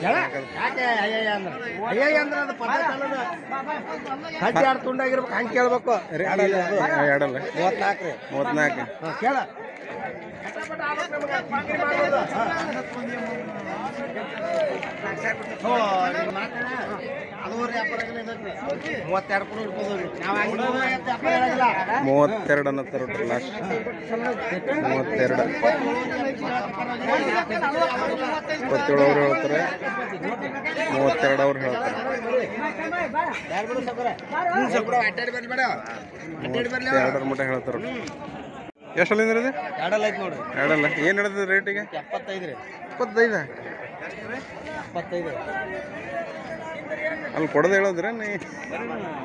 ಯಾಕೆ ಅಯ್ಯಯ್ಯ ಅಂದ್ರೆ ಅಯ್ಯಯ್ಯ ಅಂದ್ರೆ ಅದು ಪದ್ಧತಿ ಅಲ್ಲದ ಹಟ್ಟಿ ಆಡ್ ತುಂಡಾಗಿರ್ಬೇಕು ಹಂಗೆ ಕೇಳ್ಬೇಕು. ಎರಡಲ್ಲ 34 ರೀ 34 ಕೇಳ ಅದು 32 ಕೂಡ ಇರ್ಬೋದು. 32 ಅನ್ನತ್ತಾರೆ ಲಾಸ್ಟ್ 32 27 ಅವ್ರು ಹೇಳ್ತಾರೆ 32 ಅವ್ರು ಹೇಳ್ತಾರೆ 32 ಮಟ್ಟ ಹೇಳ್ತಾರೆ. ಎಷ್ಟಲ್ಲಿಂದ ರೀ? ಎರಡಲ್ಲ ಐತಿ ನೋಡ್ರಿ. ಎರಡಲ್ಲ ಏನು ಹೇಳಿದ್ರೆ ರೇಟಿಗೆ? 75 ರೀ 25 75 ಅಲ್ಲಿ ಕೊಡೋದು ಹೇಳಿದ್ರೆ ನೀ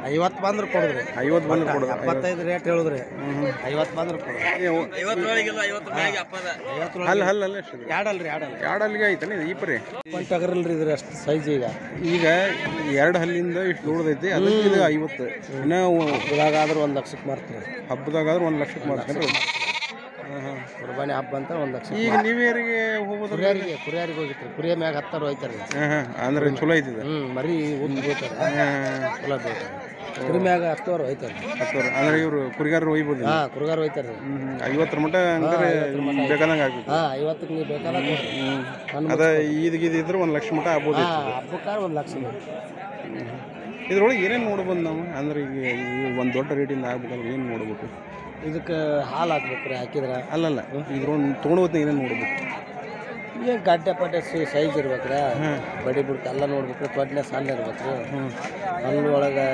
50 ಬಂದ್ರೆ ಕೊಡುದ್ರಿ. 50 ಬಂದ್ರೆ ಕೊಡೋದು 75 ರೇಟ್ ಹೇಳಿದ್ರಿ 50 ಬಂದ್ರೆ ಕೊಡುದು. ಅಲ್ಲ ಎಷ್ಟು ಎರಡಲ್ರಿ ಎರಡಲ್ಲಿಗೆ ಐತಲ್ಲ ಈ ಪರಿ ಟಗರಲ್ರಿ ಇದ್ರಿ ಅಷ್ಟು ಸೈಜ್. ಈಗ 2 ಹಲ್ಲಿಂದ ಇಷ್ಟು ನೋಡದೈತಿ ಅದಕ್ಕೆ ಇದು 50. ಇನ್ನೂ ಹಬ್ಬದಾಗಾದ್ರೆ 1 ಲಕ್ಷಕ್ಕೆ ಮಾರ್ತೀರಿ. ಹಬ್ಬದಾಗಾದ್ರೆ 1 ಲಕ್ಷಕ್ಕೆ ಮಾರ್ತಾರೆ. ಕುರ್ಬಾನಿ ಹಬ್ಬ ಅಂತ 1 ಲಕ್ಷ. ಈಗ ನೀವೇರಿಗೆ ಹೋಗೋದು? ಕುರಿಯಾರಿಗೆ ಹೋಗಿತ್ರಿ. ಕುರಿಯ ಮ್ಯಾಗ 10 ಹೋಯ್ತಾರ. ಅಂದ್ರೆ ಚಲೋ ಐತಿದೆ. ಮರಿ ಉದ್ದು ಬೀಳ್ತಾರೆ ಚಲೋ ಬೀಳ್ತಾರೆ. ಕುರಿ ಮ್ಯಾಗ 10 ಹೋಯ್ತಾರೆ. 10 ಅಂದ್ರೆ ಇವರು ಕುರಿಗಾರರು ಒಯ್ಬೋದು. ಕುರಿಗಾರ ಹೋಯ್ತಾರ 50 ಮಟ್ಟ ಹಂಗಾರೆ ಬೇಕಾದಂಗೆ ಆಗ್ಬೇಕು. 50ಕ್ಕೆ ನೀವು ಬೇಕಾದಾಗ ಅದ ಇದ್ರೆ 1 ಲಕ್ಷ ಮಟ್ಟ ಆಗ್ಬೋದು. ಹಬ್ಬಕ್ಕಾದ್ರೆ 1 ಲಕ್ಷ. ಇದ್ರೊಳಗೆ ಏನೇನು ನೋಡ್ಬೋದು ನಾವು? ಅಂದ್ರೆ ಈಗ ಒಂದು ದೊಡ್ಡ ರೇಟಿಂದ ಆಗ್ಬೇಕಂದ್ರೆ ಏನು ನೋಡ್ಬೇಕು? ಇದಕ್ಕೆ ಹಾಲು ಹಾಕ್ಬೇಕು ರೀ. ಹಾಕಿದ್ರೆ ಅಲ್ಲಲ್ಲ ಇದ್ರೊಂದು ತೊಗೊಂಡು ಏನೇನು ನೋಡ್ಬೇಕು? ಏನು ಗಡ್ಡೆ ಪಡ್ಡೆ ಸೈಜ್ ಇರ್ಬೇಕ್ರೆ. ಬಡಿ ಬಿಡ್ತು ಎಲ್ಲ ನೋಡ್ಬೇಕು. ತೊಡ್ನೆ ಸಣ್ಣ ಇರ್ಬೇಕು. ಹಲ್ಲು ಒಳಗೆ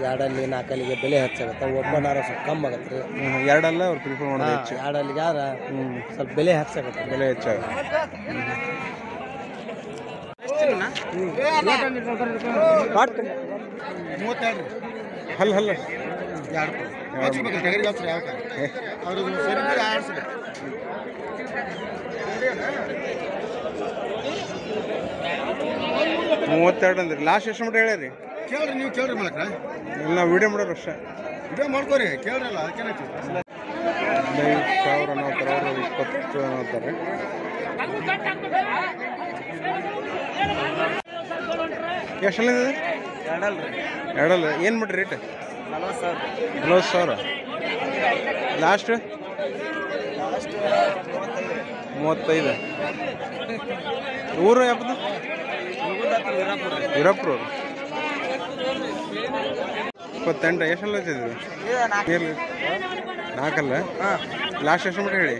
2 ಅಲ್ಲಿ 4 ಅಲ್ಲಿಗೆ ಬೆಲೆ ಹೆಚ್ಚಾಗತ್ತೆ. ಒಬ್ಬನಾರ ಸ್ವಲ್ಪ ಕಮ್ಮಿ ಆಗತ್ತೆ ರೀ. 2 ಅಲ್ಲ ಅವ್ರು ಪ್ರಿಫರ್ ಮಾಡೋದು ಹೆಚ್ಚು. 2 ಅಲ್ಲಿಗೆ ಆದ್ರೆ ಸ್ವಲ್ಪ ಬೆಲೆ ಹೆಚ್ಚಾಗತ್ತೆ. ಬೆಲೆ ಹೆಚ್ಚಾಗುತ್ತೆ. ಹಲ್ಲ 32 ಅಂದ್ರಿ. ಲಾಸ್ಟ್ ಎಷ್ಟು ಮಟ್ಟ ಹೇಳ್ಯಾರಿ? ಕೇಳ್ರಿ ನೀವು ಕೇಳ್ರಿ ಮಾಡಕ್ರ. ಇಲ್ಲ ನಾವು ವಿಡಿಯೋ ಮಾಡೋರು ಅಷ್ಟೇ. ವಿಡಿಯೋ ಮಾಡ್ಕೋರಿ ಕೇಳ್ರಲ್ಲ ಅದಕ್ಕೆ 15,000 ಅನ್ನೋತಾರೆ ಅವರು 20 ಅನ್ನೋತಾರೆ. ಎಷ್ಟಲ್ಲಿಂದ? ಎರಡಲ್ಲ ಏನು ಮಾಡ್ರಿ ರೇಟ್? 40,000 ಲಾಸ್ಟ್ 35. ಊರು ಯಾವುದು? ವೀರಪ್ಪರು. 28. ಎಷ್ಟೆಲ್ಲ ಹಚ್ಚಿದ್ರಿ? 4 ಅಲ್ಲ ಲಾಸ್ಟ್ ಎಷ್ಟು ಮಟ್ಟ ಹೇಳಿ?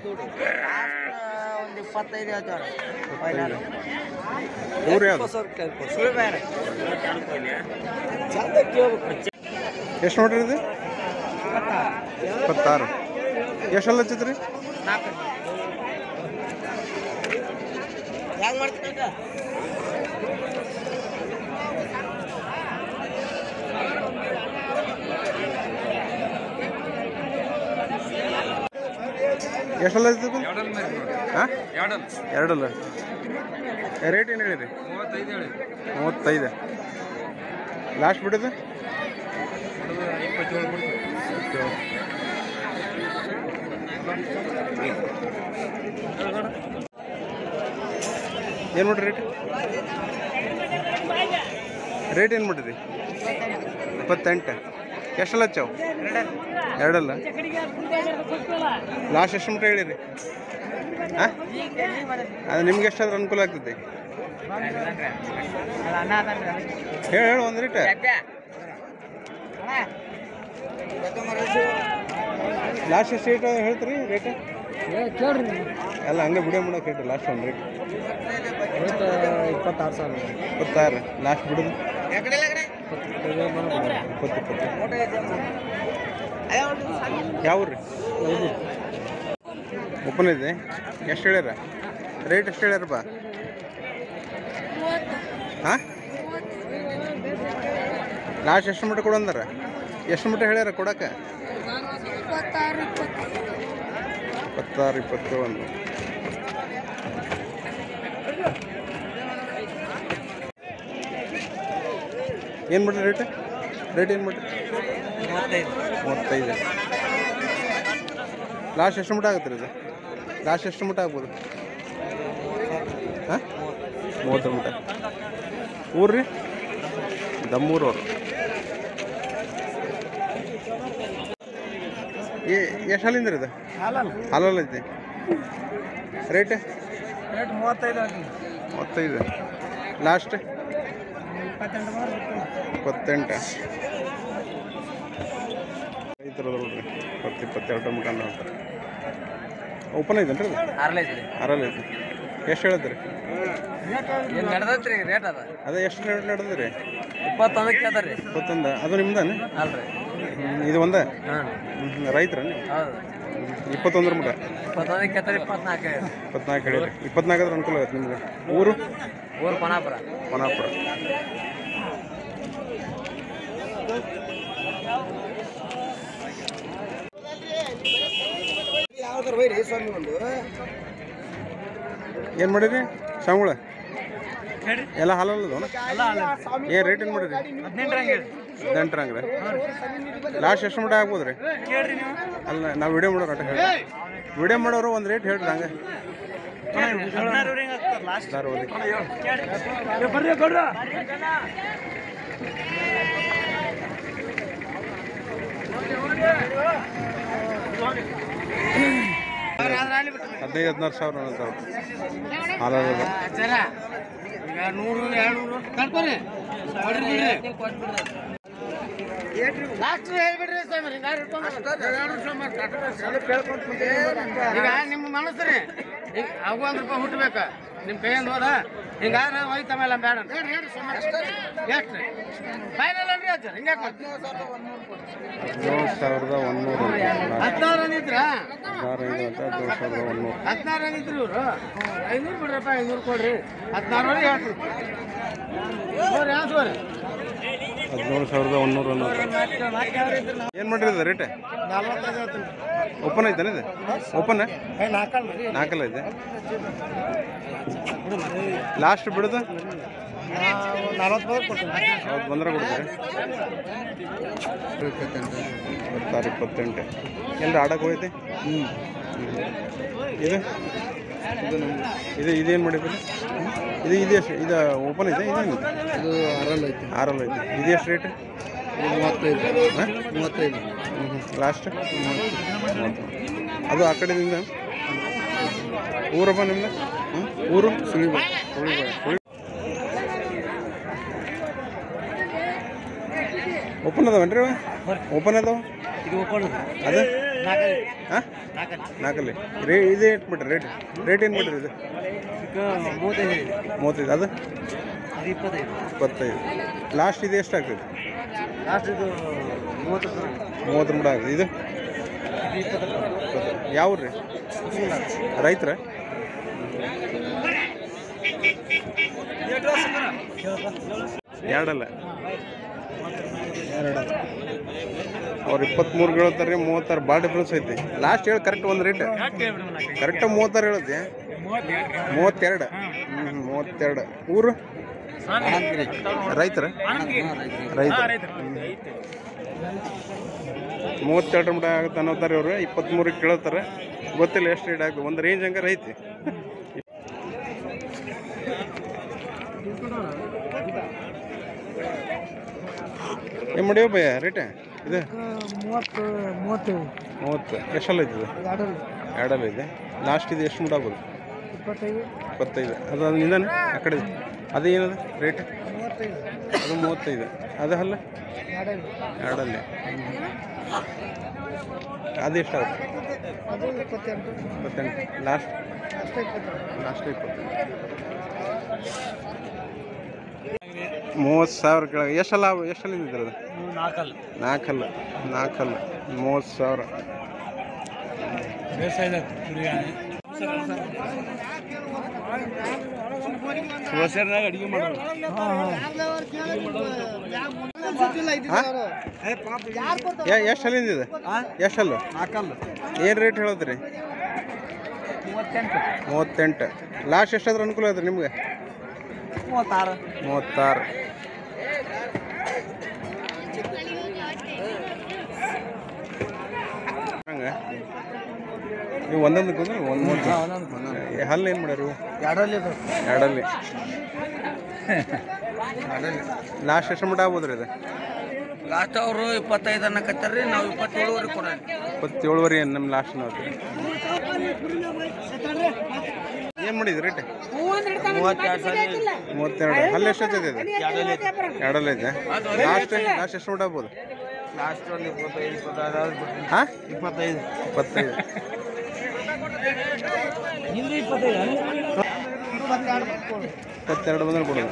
25. ಊರು ಯಾವುದು? ಎಷ್ಟು ನೋಡ್ರಿ ಇದು? 26. ಎಷ್ಟೆಲ್ಲ ಹಚ್ಚಿದ್ರಿ? ಎಷ್ಟೆಲ್ಲ ಹಚ್ಚಿದ್ರಿ? ಹಾಂ ಎರಡಲ್ಲ. ರೇಟ್ ಏನು ಹೇಳಿರಿ? 35. ಲಾಸ್ಟ್ ಬಿಡೋದು? 27. ಏನು ಮಾಡ್ರಿ ರೇಟ್ ಏನು ಮಾಡಿರಿ? 28. ಎಷ್ಟೆಲ್ಲ ಹಚ್ಚಾವು? ಎರಡಲ್ಲ. ಲಾಸ್ಟ್ ಎಷ್ಟು ಮಟ್ಟ ಹೇಳಿರಿ? ಹಾಂ ಅದು ನಿಮ್ಗೆ ಎಷ್ಟಾದ್ರೂ ಅನುಕೂಲ ಆಗ್ತದೆ? ಹೇಳು ಒಂದು ರೇಟ್. ಲಾಸ್ಟ್ ಎಷ್ಟು ರೇಟ್ ಹೇಳ್ತೀರಿ? ರೇಟ್ ಕೇಳ್ರಿ ಎಲ್ಲ ಹಂಗೆ ವಿಡಿಯೋ ಮಾಡೋಕೆ ಹೇಳ್ರಿ. ಲಾಸ್ಟ್ ಒಂದು ರೇಟ್ 26,000. 26. ಲಾಸ್ಟ್ ಬಿಡೋದು 20. ಯಾವ ರೀ? ಓಪನ್ ಇದೆ. ಎಷ್ಟು ಹೇಳ್ಯಾರ ರೇಟ್? ಎಷ್ಟು ಹೇಳ್ಯಾರಪ್ಪ? ಹಾಂ ಲಾಸ್ಟ್ ಎಷ್ಟು ಮಟ್ಟ ಕೊಡು ಅಂದಾರ? ಎಷ್ಟು ಮಟ್ಟ ಹೇಳ್ಯಾರ ಕೊಡಕ್ಕೆ? 26, 21. ಏನು ಮಾಡ್ರಿ ರೇಟ್? ಏನು ಮಾಡ್ರಿ? 35. ಲಾಸ್ಟ್ ಎಷ್ಟು ಮಟ್ಟ ಆಗುತ್ತೆ ರೀ ಇದು? ಲಾಸ್ಟ್ ಎಷ್ಟು ಮಟ್ಟ ಆಗ್ಬೋದು? ಹಾಂ 30 ಮಟ. ಊರು ರೀ ದಮ್ಮೂರವ್ರು. ಎಷ್ಟು ಹಾಲಿಂದ ರೀ ಇದು? ಹಾಲಲ್ಲ ಐತಿ. Rate 35 last 28. ರೈತರು ನೋಡ್ರಿ 22 ಮಟ ಅಂತಾರೆ. ಓಪನ್ ಐತೇನ್ರಿ ಅದು? ಅರಲ್ಲಿ ಐತಿ. ಎಷ್ಟು ಹೇಳಿದ್ರಿ? ರೇಟ್ ಅದ ಅದೇ ಎಷ್ಟು ರೇಟ್ ನಡೆದ್ರಿ? 21 ಅದು ನಿಮ್ದಾನೆ ಅಲ್ರಿ? ಇದು ಒಂದ ರೈತರ 21 ಮಟ 24 ಹೇಳಿ 24 ಅದ್ರ ಅನುಕೂಲ ಆಗತ್ತೆ ನಿಮ್ಗೆ. ಊರು ಪನಾಪುರ. ಏನು ಮಾಡಿರಿ ಸಂಗುಳ ಎಲ್ಲ ಹಾಲಲ್ಲದು? ಏನು ರೇಟ್ ಏನು ಮಾಡಿರಿ? 18 ರಂಗ್ರಿ. ಲಾಸ್ಟ್ ಎಷ್ಟು ಮಟ ಆಗ್ಬೋದು ರೀ? ಅಲ್ಲ ನಾವು ವಿಡಿಯೋ ಮಾಡೋರು ಅಟ ಹೇಳಿ. ವಿಡಿಯೋ ಮಾಡೋರು ಒಂದು ರೇಟ್ ಹೇಳ್ರಿ ಹಂಗೆ. 15-16 ಸಾವಿರ ಅಂತಾರೆ ಹಾಲಲ್ಲ. ಈಗ ನಿಮ್ಮ ಮನಸ್ಸು ರೀ ಈಗ ಅವು 1 ರೂಪಾಯಿ ಹುಟ್ಟಬೇಕ ನಿಮ್ಮ ಕೈಯಿಂದ ಹೋದ ಹಿಂಗಾದ್ರೆ ಹೋಯ್ತ ಮೇಲೆ ಬೇಡ ಎಷ್ಟು ಫೈನಲ್ ಅನ್ರಿ ಅದು ಹಿಂಗೆ 17,100 16 ಅಂದಿದ್ರ 17,100 16 ಅಂದಿದ್ರು ಇವರು 500 ಬಿಡ್ರಪ್ಪ 500 ಕೊಡ್ರಿ 16 ಒಳಗೆ ಹೇಳ್ರಿ 17,100 ಏನು ಮಾಡಿರೋದು ರೇಟ್? ಓಪನ್ ಐತಾನೆ ಇದು? ಓಪನ್ 4 ಐತೆ. ಲಾಸ್ಟ್ ಬಿಡೋದು 40 ಬಂದ್ರೆ ಕೊಡ್ತಾರೆ. 28 ಎಲ್ಲರೂ ಆಡಕ್ಕೆ ಹೋಯ್ತೆ. ಇದೇನು ಮಾಡಿದ್ರಿ? ಇದು ಎಷ್ಟು? ಇದು ಓಪನ್ ಐತೆ? ಇದೇನು? ಇದು ಆರಲ್ಲ ಐತೆ. ಇದು ಎಷ್ಟು ರೇಟ್? 35 ಲಾಸ್ಟ್ ಅದು ಆ ಕಡೆದಿಂದ. ಊರಪ್ಪ ನಿಮ್ದು? ಊರು ಓಪನ್ ಅದಾವನ್ರಿ? ಓಪನ್ ಅದಾವ ಅದು? ಹಾಂ 4 ಇದು ಎಷ್ಟು ಬಿಟ್ರಿ ರೇಟ್? ಏನು ಬಿಟ್ರಿ ಇದು? 35 ಅದು 25. ಲಾಸ್ಟ್ ಇದು ಎಷ್ಟು ಆಗ್ತದೆ? 30 ಮಟ ಆಗ್ತದೆ. ಇದು ಯಾವ ರೀ? ರೈತರ? ಎರಡಲ್ಲ ಅವ್ರು 23 ಹೇಳ್ತಾರೆ, 36 ಭಾಳ ಡಿಫ್ರೆನ್ಸ್ ಐತಿ. ಲಾಸ್ಟ್ ಹೇಳಿ ಕರೆಕ್ಟ್ ಒಂದು ರೇಟ್ ಕರೆಕ್ಟ್ 36 ಹೇಳುತ್ತೆ. 32. 32. ಊರು ರೈತರ? ರೈತ 32 ಮಟ ಆಗುತ್ತೆ ಅನ್ನೋತಾರೆ ಇವರು. 23 ಕೇಳ್ತಾರೆ, ಗೊತ್ತಿಲ್ಲ ಎಷ್ಟು ರೇಟ್ ಆಗ್ತದೆ. ಒಂದು ರೇಂಜ್ ಹಂಗಾರೆ ಐತಿ. ಏನು ಮಾಡಿವ ಭಯ ರೇಟ? ಇದು 30 ಎಷ್ಟಲ್ಲ ಐತಿ? ಇದು ಎರಡಲ್ಲ ಇದೆ. ಲಾಸ್ಟ್ ಇದು ಎಷ್ಟು ಮಟ ಆಗ್ಬೋದು? 25. ಅದು ನಿಂದಾನೆ ಆ ಕಡೆ ಅದು ಏನದು ರೇಟ್? ಅದು 35. ಅದು ಅಲ್ಲ ಎರಡಲ್ಲೇ. ಅದು ಎಷ್ಟಾಗುತ್ತೆ? 28. ಲಾಸ್ಟ್ 20. 30,000 ಕೆಳಗೆ. ಎಷ್ಟಲ್ಲ ಇದ್ದಿದ್ರೆ ಅದು? 4 30,000. ಅಡಿಗೆ ಮಾಡೋದು ಎಷ್ಟು ಅಲ್ಲಿಂದಿದೆ? ಎಷ್ಟಲ್ಲು? ಏನು ರೇಟ್ ಹೇಳೋದ್ರಿ? 38. ಲಾಸ್ಟ್ ಎಷ್ಟಾದ್ರೂ ಅನುಕೂಲ ಐತ್ರಿ ನಿಮ್ಗೆ? 36. ಹಂಗೆ ನೀವು ಒಂದೊಂದು ಕೂದ್ರೆ ಒಂದು ಹಲ್ಲು ಏನು ಮಾಡ್ಯಾರ ಇವು ಎರಡಲ್ಲಿ ಲಾಸ್ಟ್ ಎಷ್ಟು ಮಟ್ಟ ಆಗ್ಬೋದು ರೀ ಇದು ಲಾಸ್ಟ್ ಅವರು 25 ಅನ್ನಕತ್ತಾರ್ರಿ ನಾವು 27ವರೆಗೆ ಕೊಡೋಣ 27ವರೆ ನಮ್ಮ ಲಾಸ್ಟ್ ನಾವು ಏನು ಮಾಡಿದ್ರಿ ರೇಟ್ 32 ಹಲ್ಲು ಎಷ್ಟು ಹಚ್ಚೈತೆ ಇದು ಎರಡಲ್ಲೈತೆ ಲಾಸ್ಟ್ ಎಷ್ಟು ಮಟ್ಟ ಆಗ್ಬೋದು ಲಾಸ್ಟ್ ಒಂದು 25 ಹಾಂ 25 22 ಬಂದ್ರೆ ಕೊಡೋದು